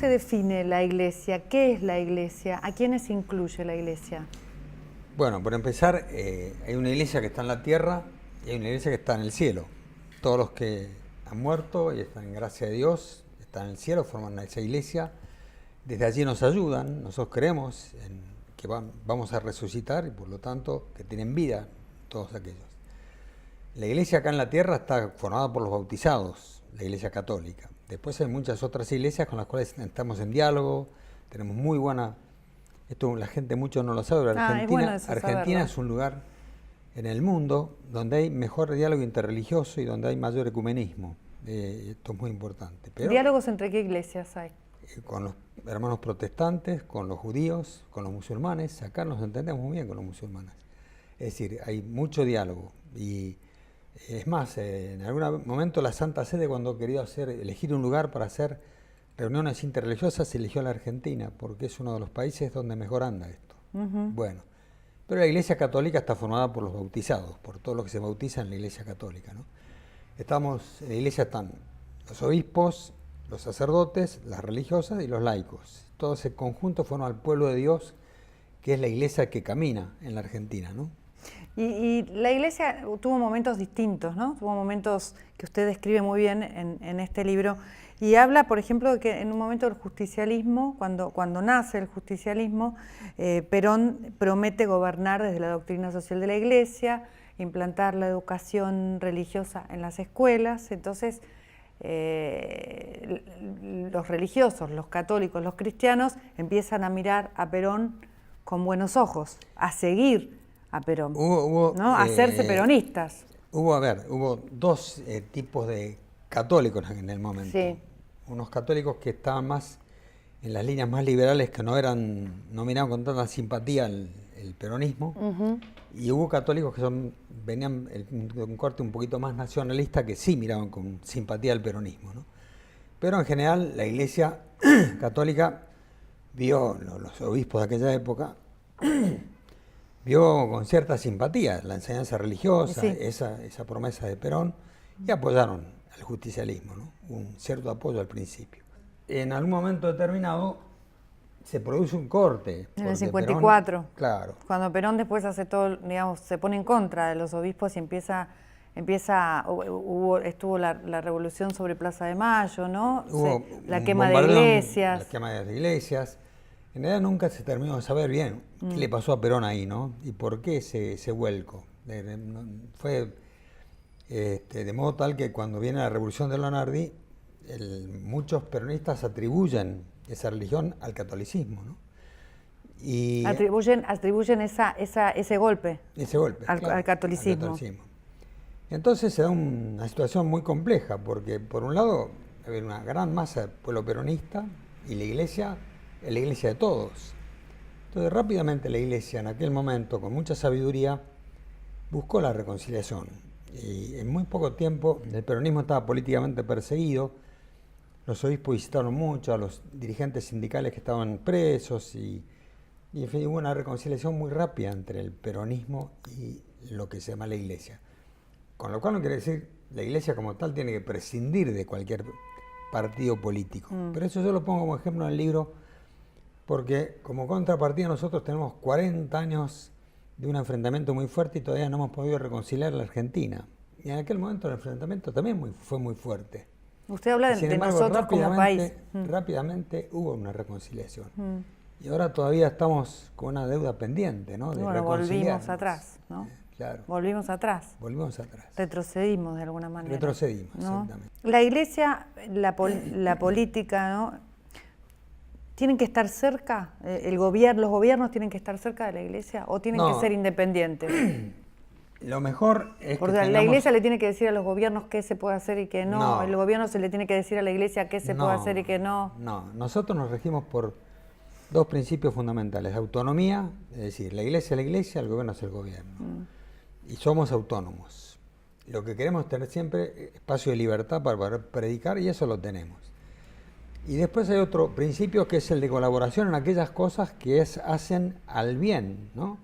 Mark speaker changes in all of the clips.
Speaker 1: se define la Iglesia? ¿Qué es la Iglesia? ¿A quiénes incluye la Iglesia?
Speaker 2: Bueno, por empezar, hay una iglesia que está en la tierra y hay una iglesia que está en el cielo. Todos los que han muerto y están en gracia de Dios, están en el cielo, forman esa iglesia. Desde allí nos ayudan, nosotros creemos en que vamos a resucitar y por lo tanto que tienen vida todos aquellos. La iglesia acá en la tierra está formada por los bautizados, la iglesia católica. Después hay muchas otras iglesias con las cuales estamos en diálogo, tenemos muy buena... Esto la gente mucho no lo sabe, pero Argentina es un lugar en el mundo donde hay mejor diálogo interreligioso y donde hay mayor ecumenismo. Esto es muy importante. Pero,
Speaker 1: ¿diálogos entre qué iglesias hay?
Speaker 2: Con los hermanos protestantes, con los judíos, con los musulmanes. Acá nos entendemos muy bien con los musulmanes. Es decir, hay mucho diálogo. Y es más, en algún momento la Santa Sede, cuando quería elegir un lugar para hacer reuniones interreligiosas, eligió la Argentina, porque es uno de los países donde mejor anda esto. Bueno, pero la Iglesia Católica está formada por los bautizados, por todos los que se bautizan en la Iglesia Católica, ¿no? En la Iglesia están los obispos, los sacerdotes, las religiosas y los laicos. Todo ese conjunto forma al pueblo de Dios, que es la Iglesia que camina en la Argentina, ¿no?
Speaker 1: Y la Iglesia tuvo momentos distintos, ¿no? Tuvo momentos que usted describe muy bien en este libro. Y habla, por ejemplo, de que en un momento del justicialismo, cuando nace el justicialismo, Perón promete gobernar desde la doctrina social de la Iglesia, implantar la educación religiosa en las escuelas. Entonces, los religiosos, los católicos, los cristianos, empiezan a mirar a Perón con buenos ojos, a seguir a Perón, ¿no? A hacerse peronistas.
Speaker 2: Hubo dos tipos de católicos en el momento.
Speaker 1: Sí.
Speaker 2: Unos católicos que estaban más en las líneas más liberales, que no miraban con tanta simpatía el peronismo, y hubo católicos que venían de un corte un poquito más nacionalista, que sí miraban con simpatía el peronismo, ¿no? Pero en general la Iglesia Católica vio, los obispos de aquella época, vio con cierta simpatía la enseñanza religiosa, sí, esa promesa de Perón, y apoyaron al justicialismo, ¿no? Un cierto apoyo al principio. En algún momento determinado se produce un corte.
Speaker 1: En el 54.
Speaker 2: Perón, claro.
Speaker 1: Cuando Perón después hace todo, digamos, se pone en contra de los obispos y estuvo la revolución sobre Plaza de Mayo, ¿no? La quema de iglesias.
Speaker 2: La quema de las iglesias. En realidad nunca se terminó de saber bien qué le pasó a Perón ahí, ¿no? Y por qué ese vuelco. Fue de modo tal que cuando viene la revolución de Lonardi, muchos peronistas atribuyen esa religión al catolicismo, ¿no? Y
Speaker 1: atribuyen ese golpe.
Speaker 2: Ese golpe,
Speaker 1: al catolicismo.
Speaker 2: Entonces se da una situación muy compleja, porque por un lado había una gran masa del pueblo peronista y la iglesia es la iglesia de todos. Entonces rápidamente la iglesia en aquel momento, con mucha sabiduría, buscó la reconciliación. Y en muy poco tiempo el peronismo estaba políticamente perseguido, los obispos visitaron mucho a los dirigentes sindicales que estaban presos y en fin, hubo una reconciliación muy rápida entre el peronismo y lo que se llama la iglesia. Con lo cual no quiere decir la iglesia como tal tiene que prescindir de cualquier partido político. Pero eso yo lo pongo como ejemplo en el libro porque como contrapartida nosotros tenemos 40 años de un enfrentamiento muy fuerte y todavía no hemos podido reconciliar la Argentina. Y en aquel momento el enfrentamiento también fue muy fuerte.
Speaker 1: Usted habla de nosotros como país.
Speaker 2: Rápidamente hubo una reconciliación. Y ahora todavía estamos con una deuda pendiente, ¿no? De
Speaker 1: volvimos atrás, ¿no?
Speaker 2: Claro.
Speaker 1: Volvimos atrás. Retrocedimos de alguna manera.
Speaker 2: Retrocedimos, ¿no?
Speaker 1: Exactamente. La iglesia, la política, ¿no? ¿Tienen que estar cerca? ¿Los gobiernos tienen que estar cerca de la iglesia o tienen que ser independientes?
Speaker 2: Lo mejor es
Speaker 1: porque la iglesia le tiene que decir a los gobiernos qué se puede hacer y qué no. El gobierno se le tiene que decir a la iglesia qué se puede hacer y qué no.
Speaker 2: No, nosotros nos regimos por dos principios fundamentales. Autonomía, es decir, la iglesia es la iglesia, el gobierno es el gobierno. Y somos autónomos. Lo que queremos es tener siempre espacio de libertad para poder predicar y eso lo tenemos. Y después hay otro principio que es el de colaboración en aquellas cosas que hacen al bien, ¿no?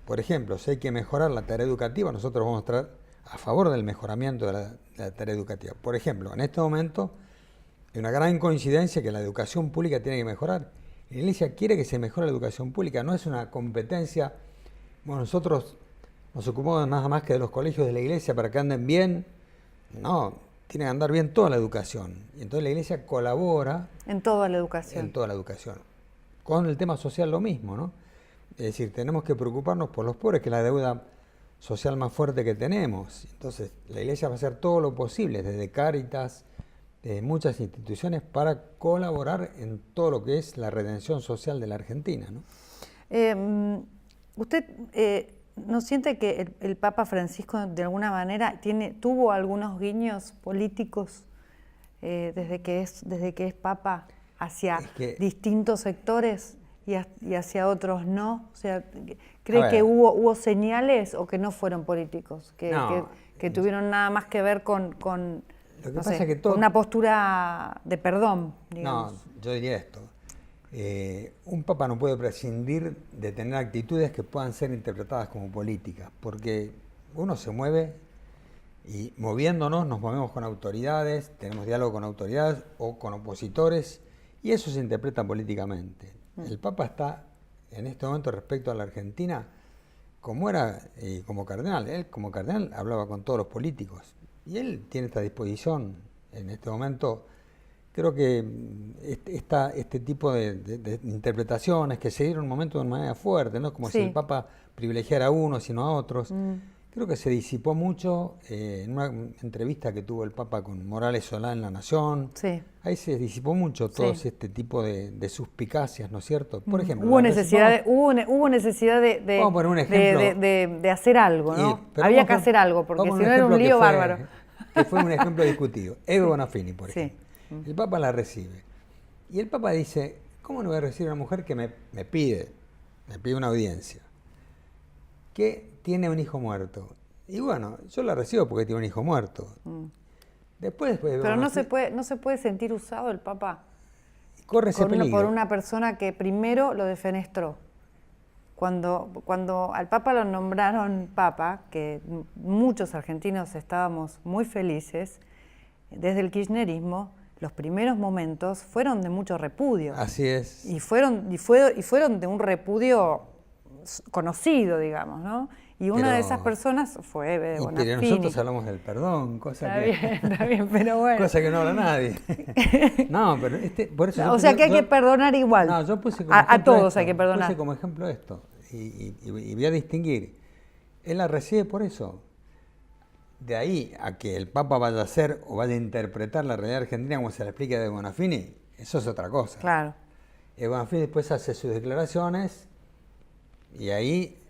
Speaker 2: Por ejemplo, si hay que mejorar la tarea educativa, nosotros vamos a estar a favor del mejoramiento de la tarea educativa. Por ejemplo, en este momento hay una gran coincidencia que la educación pública tiene que mejorar. La Iglesia quiere que se mejore la educación pública, no es una competencia. Bueno, nosotros nos ocupamos nada más que de los colegios de la Iglesia para que anden bien. No, tiene que andar bien toda la educación. Y entonces la Iglesia colabora
Speaker 1: en toda la educación.
Speaker 2: En toda la educación. Con el tema social lo mismo, ¿no? Es decir, tenemos que preocuparnos por los pobres, que es la deuda social más fuerte que tenemos. Entonces, la Iglesia va a hacer todo lo posible, desde Cáritas, desde muchas instituciones, para colaborar en todo lo que es la redención social de la Argentina, ¿no?
Speaker 1: ¿Usted no siente que el Papa Francisco de alguna manera tuvo algunos guiños políticos desde que es Papa hacia distintos sectores y hacia otros no? O sea, ¿cree que hubo señales o que no fueron políticos? Que tuvieron nada más que ver con una postura de perdón, digamos.
Speaker 2: No, yo diría esto. Un papa no puede prescindir de tener actitudes que puedan ser interpretadas como políticas, porque uno se mueve y moviéndonos nos movemos con autoridades, tenemos diálogo con autoridades o con opositores y eso se interpreta políticamente. El papa está en este momento respecto a la Argentina como era como cardenal. Él como cardenal hablaba con todos los políticos y él tiene esta disposición en este momento. Creo que este tipo de interpretaciones que se dieron en un momento de manera fuerte, ¿no? Como si el Papa privilegiara a unos sino a otros. Creo que se disipó mucho en una entrevista que tuvo el Papa con Morales Solá en La Nación. Sí. Ahí se disipó mucho todo este tipo de suspicacias, ¿no es cierto? Por ejemplo,
Speaker 1: hubo necesidad de hacer algo, ¿no? Había que hacer algo, porque si no era un lío bárbaro.
Speaker 2: Que fue un ejemplo discutido. Eve Bonafini, por ejemplo. El Papa la recibe. Y el Papa dice, ¿cómo no voy a recibir a una mujer que me pide una audiencia? Que tiene un hijo muerto. Y bueno, yo la recibo porque tiene un hijo muerto. Después
Speaker 1: pero no se puede sentir usado el Papa.
Speaker 2: Corre ese peligro.
Speaker 1: Por una persona que primero lo defenestró. Cuando al Papa lo nombraron Papa, que muchos argentinos estábamos muy felices, desde el kirchnerismo, los primeros momentos fueron de mucho repudio.
Speaker 2: Así es.
Speaker 1: Y fueron de un repudio conocido, digamos, ¿no? Y una de esas personas fue Eve Bonafini.
Speaker 2: Pero nosotros hablamos del perdón,
Speaker 1: está bien, pero bueno.
Speaker 2: Cosa que no habla nadie. No, pero por eso.
Speaker 1: O sea que hay que perdonar igual.
Speaker 2: No, yo puse como
Speaker 1: a todos hay que perdonar.
Speaker 2: Puse como ejemplo esto. Y voy a distinguir. Él la recibe por eso. De ahí a que el Papa vaya a hacer o vaya a interpretar la realidad argentina como se la explica de Bonafini, eso es otra cosa.
Speaker 1: Claro.
Speaker 2: Bonafini después hace sus declaraciones y ahí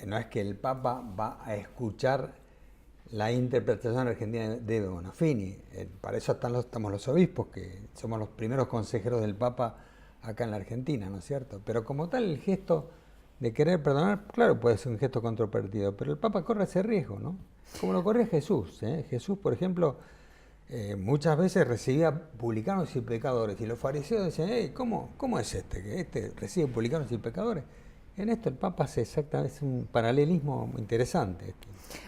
Speaker 2: no es que el Papa va a escuchar la interpretación argentina de Bonafini. Para eso estamos los obispos, que somos los primeros consejeros del Papa acá en la Argentina, ¿no es cierto? Pero como tal, el gesto de querer perdonar, claro, puede ser un gesto controvertido, pero el Papa corre ese riesgo, ¿no? Como lo corría Jesús. Jesús, por ejemplo, muchas veces recibía publicanos y pecadores, y los fariseos decían, ¿cómo es que este recibe publicanos y pecadores? En esto el Papa hace exactamente, es un paralelismo interesante.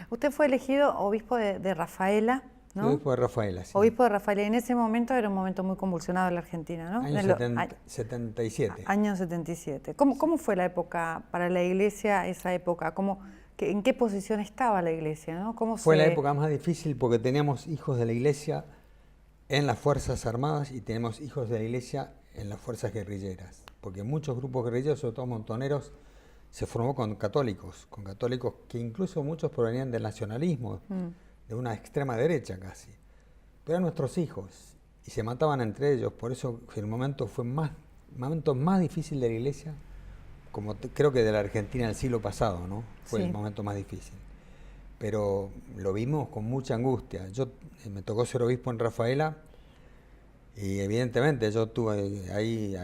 Speaker 1: Usted fue elegido obispo de Rafaela, ¿no?
Speaker 2: Obispo de Rafaela, sí.
Speaker 1: Obispo de Rafaela, y en ese momento era un momento muy convulsionado en la Argentina, ¿no?
Speaker 2: Año 77.
Speaker 1: Año 77. ¿Cómo fue la época para la Iglesia, esa época? ¿En qué posición estaba la Iglesia, ¿no?
Speaker 2: Fue la época más difícil porque teníamos hijos de la Iglesia en las Fuerzas Armadas y tenemos hijos de la Iglesia en las fuerzas guerrilleras. Porque muchos grupos guerrilleros, sobre todo montoneros, se formó con católicos que incluso muchos provenían del nacionalismo, de una extrema derecha casi. Pero eran nuestros hijos y se mataban entre ellos. Por eso el momento más difícil de la Iglesia, como creo que de la Argentina del siglo pasado, ¿no? Fue el momento más difícil. Pero lo vimos con mucha angustia. Me tocó ser obispo en Rafaela y evidentemente yo tuve ahí,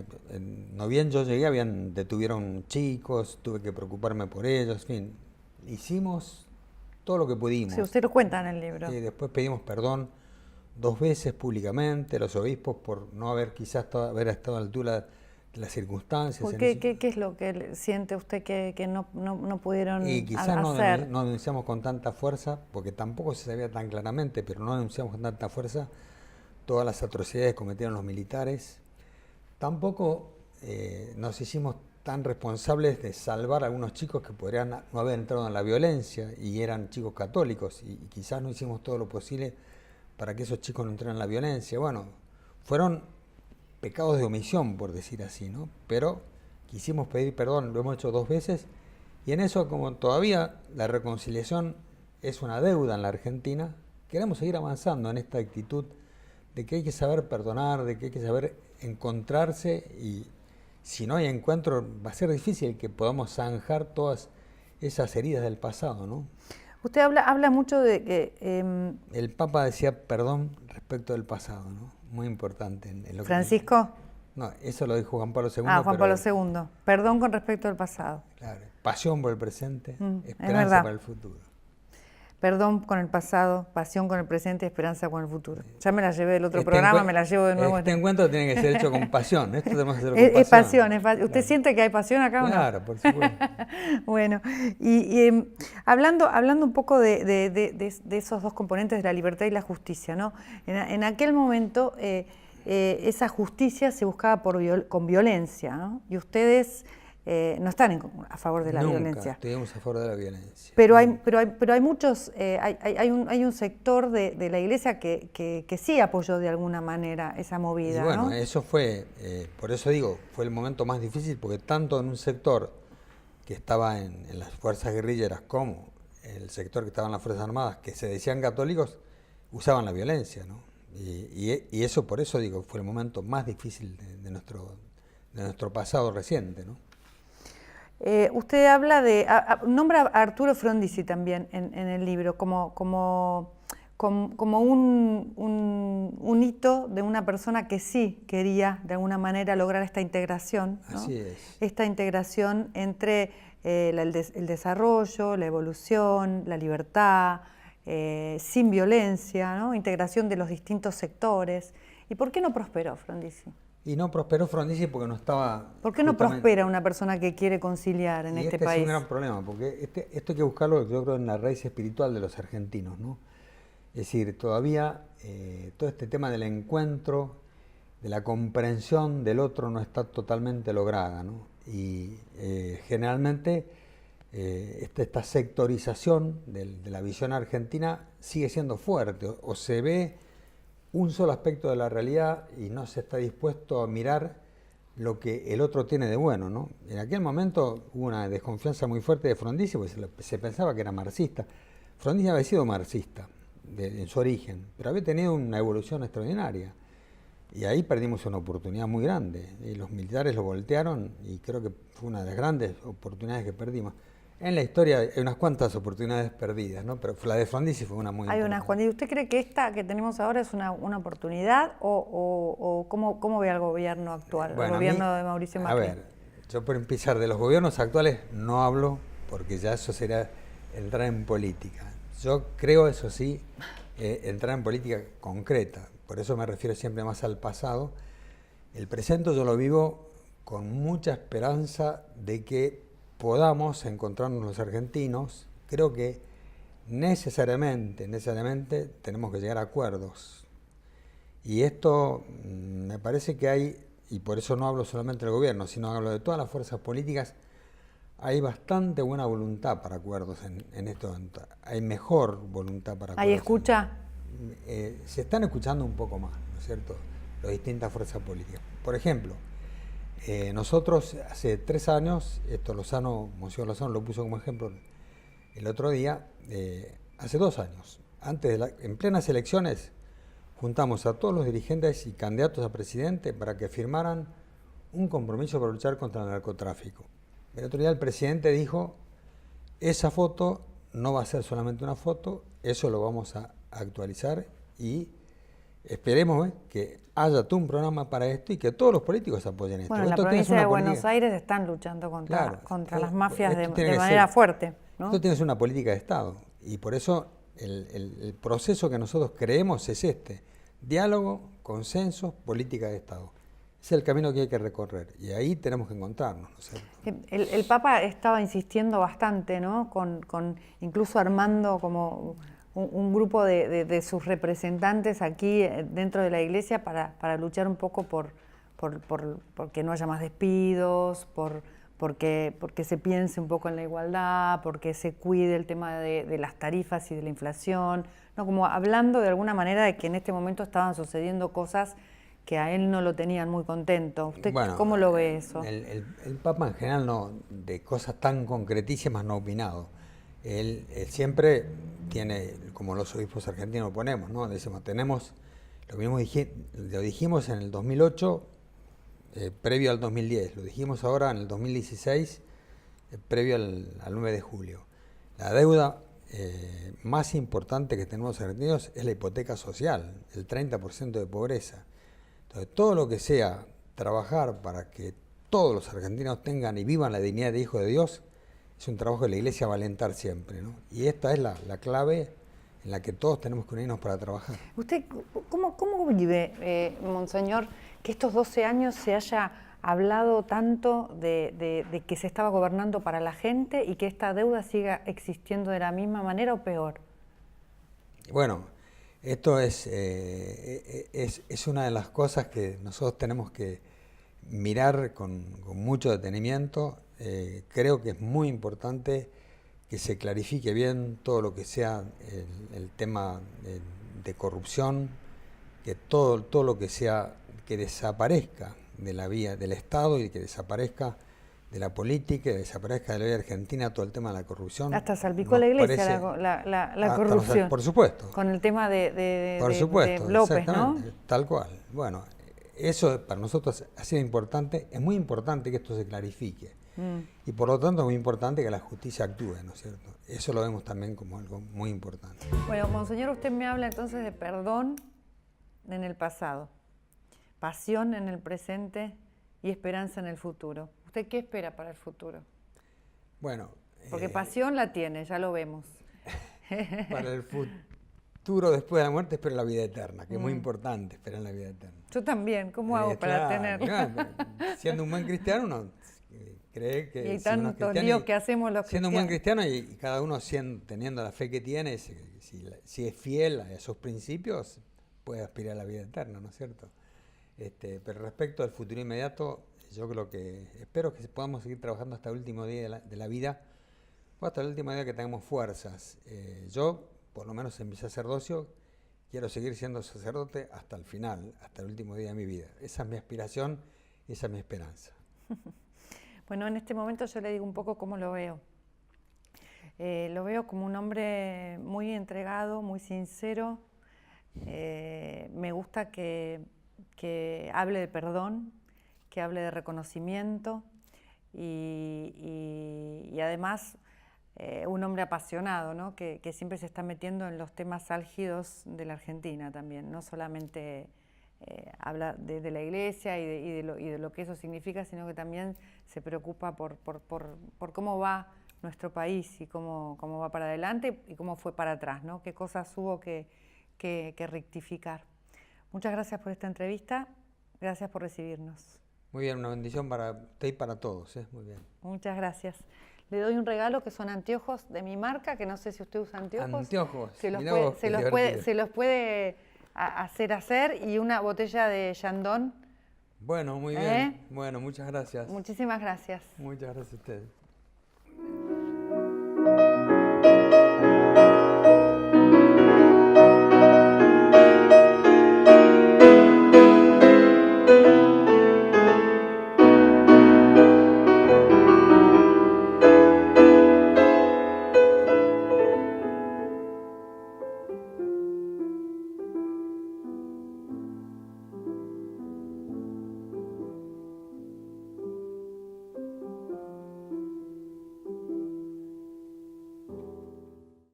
Speaker 2: no bien yo llegué, detuvieron chicos, tuve que preocuparme por ellos, en fin. Hicimos todo lo que pudimos.
Speaker 1: Sí, usted lo cuenta en el libro.
Speaker 2: Y después pedimos perdón 2 veces públicamente a los obispos por no haber haber estado a la altura de las circunstancias.
Speaker 1: ¿Qué es lo que siente usted que no pudieron hacer?
Speaker 2: Y quizás no denunciamos con tanta fuerza, porque tampoco se sabía tan claramente, pero no denunciamos con tanta fuerza todas las atrocidades que cometieron los militares. Tampoco nos hicimos tan responsables de salvar a algunos chicos que podrían no haber entrado en la violencia y eran chicos católicos y quizás no hicimos todo lo posible para que esos chicos no entraran en la violencia. Bueno, fueron pecados de omisión, por decir así, ¿no? Pero quisimos pedir perdón, lo hemos hecho 2 veces y en eso, como todavía la reconciliación es una deuda en la Argentina, queremos seguir avanzando en esta actitud de que hay que saber perdonar, de que hay que saber encontrarse y si no hay encuentro va a ser difícil que podamos zanjar todas esas heridas del pasado, ¿no?
Speaker 1: Usted habla mucho de que...
Speaker 2: El Papa decía perdón respecto del pasado, ¿no? Muy importante. En lo
Speaker 1: ¿Francisco?
Speaker 2: No, eso lo dijo Juan Pablo II.
Speaker 1: Ah, Juan Pablo II. Perdón con respecto al pasado.
Speaker 2: Claro, pasión por el presente,
Speaker 1: es
Speaker 2: esperanza para el futuro.
Speaker 1: Perdón con el pasado, pasión con el presente, esperanza con el futuro. Ya me la llevé del otro programa, me la llevo de nuevo.
Speaker 2: Este encuentro tiene que ser hecho con pasión. Esto tenemos que hacerlo con pasión.
Speaker 1: Es pasión. ¿Usted siente que hay pasión acá o no?
Speaker 2: Claro, por supuesto.
Speaker 1: Bueno, y hablando un poco de esos 2 componentes de la libertad y la justicia, ¿no? En aquel momento esa justicia se buscaba con violencia, ¿no? Y ustedes... no están a favor de la violencia.
Speaker 2: Nunca estuvimos a favor de la violencia.
Speaker 1: Pero hay muchos, hay un sector de la Iglesia que sí apoyó de alguna manera esa movida.
Speaker 2: Y bueno,
Speaker 1: ¿no?
Speaker 2: eso fue, por eso digo, fue el momento más difícil porque tanto en un sector que estaba en las fuerzas guerrilleras como el sector que estaba en las Fuerzas Armadas, que se decían católicos, usaban la violencia, ¿no? Y eso, por eso digo, fue el momento más difícil de nuestro pasado reciente, ¿no?
Speaker 1: Usted habla nombra a Arturo Frondizi también en el libro como un hito de una persona que sí quería de alguna manera lograr esta integración, ¿no?
Speaker 2: Así es.
Speaker 1: Esta integración entre el desarrollo, la evolución, la libertad, sin violencia, ¿no? Integración de los distintos sectores. ¿Y por qué no prosperó Frondizi?
Speaker 2: Y no prosperó Frondizi porque no estaba...
Speaker 1: ¿Por qué no prospera una persona que quiere conciliar en este país?
Speaker 2: Es un gran problema, porque esto hay que buscarlo, yo creo, en la raíz espiritual de los argentinos, ¿no? Es decir, todavía todo este tema del encuentro, de la comprensión del otro no está totalmente lograda, ¿no? Y generalmente esta sectorización de la visión argentina sigue siendo fuerte, o se ve un solo aspecto de la realidad y no se está dispuesto a mirar lo que el otro tiene de bueno, ¿no? En aquel momento hubo una desconfianza muy fuerte de Frondizi porque se pensaba que era marxista. Frondizi había sido marxista en su origen, pero había tenido una evolución extraordinaria. Y ahí perdimos una oportunidad muy grande. Y los militares lo voltearon y creo que fue una de las grandes oportunidades que perdimos. En la historia hay unas cuantas oportunidades perdidas, ¿no? Pero la de Frondizi fue una muy importante.
Speaker 1: Hay unas cuantas. ¿Y usted cree que esta que tenemos ahora es una oportunidad o cómo ve al gobierno actual,
Speaker 2: Bueno,
Speaker 1: el gobierno de Mauricio Macri?
Speaker 2: A ver, yo por empezar, de los gobiernos actuales no hablo porque ya eso sería entrar en política. Yo creo, eso sí, entrar en política concreta. Por eso me refiero siempre más al pasado. El presente yo lo vivo con mucha esperanza de que podamos encontrarnos los argentinos. Creo que necesariamente tenemos que llegar a acuerdos. Y esto me parece que hay, y por eso no hablo solamente del gobierno, sino hablo de todas las fuerzas políticas, hay bastante buena voluntad para acuerdos en esto. Hay mejor voluntad para acuerdos.
Speaker 1: ¿Hay escucha?
Speaker 2: Se están escuchando un poco más, ¿no es cierto?, las distintas fuerzas políticas. Por ejemplo, nosotros hace 3 años, Monseñor Lozano lo puso como ejemplo el otro día, hace 2 años, en plenas elecciones, juntamos a todos los dirigentes y candidatos a presidente para que firmaran un compromiso para luchar contra el narcotráfico. El otro día el presidente dijo, esa foto no va a ser solamente una foto, eso lo vamos a actualizar y esperemos que haya todo un programa para esto y que todos los políticos apoyen esto.
Speaker 1: Bueno, en la provincia de Buenos Aires están luchando contra las mafias de manera fuerte, ¿no?
Speaker 2: Esto tiene que ser una política de Estado y por eso el proceso que nosotros creemos es diálogo, consenso, política de Estado. Es el camino que hay que recorrer y ahí tenemos que encontrarnos, ¿no es cierto?
Speaker 1: El Papa estaba insistiendo bastante, ¿no? Incluso armando un grupo de sus representantes aquí dentro de la iglesia para luchar un poco por que no haya más despidos, porque se piense un poco en la igualdad, porque se cuide el tema de las tarifas y de la inflación, ¿no? Como hablando de alguna manera de que en este momento estaban sucediendo cosas que a él no lo tenían muy contento. ¿Usted cómo lo ve eso?
Speaker 2: El Papa en general no, de cosas tan concretísimas no ha opinado. Él siempre tiene, como los obispos argentinos ponemos, ¿no? Decimos, tenemos, lo dijimos en el 2008, previo al 2010, lo dijimos ahora en el 2016, previo al 9 de julio. La deuda más importante que tenemos los argentinos es la hipoteca social, el 30% de pobreza. Entonces, todo lo que sea trabajar para que todos los argentinos tengan y vivan la dignidad de hijo de Dios, es un trabajo que la Iglesia va a alentar siempre, ¿no? Y esta es la clave en la que todos tenemos que unirnos para trabajar.
Speaker 1: ¿Usted cómo vive, Monseñor, que estos 12 años se haya hablado tanto de que se estaba gobernando para la gente y que esta deuda siga existiendo de la misma manera o peor?
Speaker 2: Bueno, esto es una de las cosas que nosotros tenemos que mirar con mucho detenimiento. Creo que es muy importante que se clarifique bien todo lo que sea el tema de corrupción, que todo lo que sea, que desaparezca de la vía del Estado y que desaparezca de la política, que desaparezca de la vida argentina todo el tema de la corrupción.
Speaker 1: Hasta salpicó la iglesia la corrupción.
Speaker 2: Por supuesto.
Speaker 1: Con el tema de
Speaker 2: López,
Speaker 1: ¿no?
Speaker 2: Tal cual. Bueno, eso para nosotros ha sido importante. Es muy importante que esto se clarifique. Y por lo tanto es muy importante que la justicia actúe, ¿no es cierto? Eso lo vemos también como algo muy importante.
Speaker 1: Bueno, Monseñor, usted me habla entonces de perdón en el pasado, pasión en el presente y esperanza en el futuro. ¿Usted qué espera para el futuro?
Speaker 2: Bueno...
Speaker 1: Porque pasión la tiene, ya lo vemos.
Speaker 2: Para el futuro después de la muerte espero la vida eterna, que es muy importante esperar la vida eterna.
Speaker 1: Yo también, ¿cómo hago para tenerla?
Speaker 2: Claro, siendo un buen cristiano uno cree que...
Speaker 1: Y hay tantos líos que hacemos los cristianos.
Speaker 2: Siendo un buen cristiano y cada uno teniendo la fe que tiene, si es fiel a esos principios, puede aspirar a la vida eterna, ¿no es cierto? Pero respecto al futuro inmediato, yo creo que espero que podamos seguir trabajando hasta el último día de la vida, o hasta el último día que tengamos fuerzas. Yo, por lo menos en mi sacerdocio, quiero seguir siendo sacerdote hasta el final, hasta el último día de mi vida. Esa es mi aspiración, esa es mi esperanza.
Speaker 1: Bueno, en este momento yo le digo un poco cómo lo veo. Lo veo como un hombre muy entregado, muy sincero. Me gusta que hable de perdón, que hable de reconocimiento y además un hombre apasionado, ¿no? que siempre se está metiendo en los temas álgidos de la Argentina también, no solamente habla de la iglesia y de lo que eso significa, sino que también se preocupa por cómo va nuestro país y cómo va para adelante y cómo fue para atrás, ¿no? Qué cosas hubo que rectificar. Muchas gracias por esta entrevista, gracias por recibirnos.
Speaker 2: Muy bien, una bendición para usted y para todos, muy bien.
Speaker 1: Muchas gracias. Le doy un regalo que son anteojos de mi marca, que no sé si usted usa anteojos.
Speaker 2: Anteojos.
Speaker 1: Se los puede hacer y una botella de Chandon.
Speaker 2: Bueno, muy bien. Bueno, muchas gracias.
Speaker 1: Muchísimas gracias.
Speaker 2: Muchas gracias a ustedes.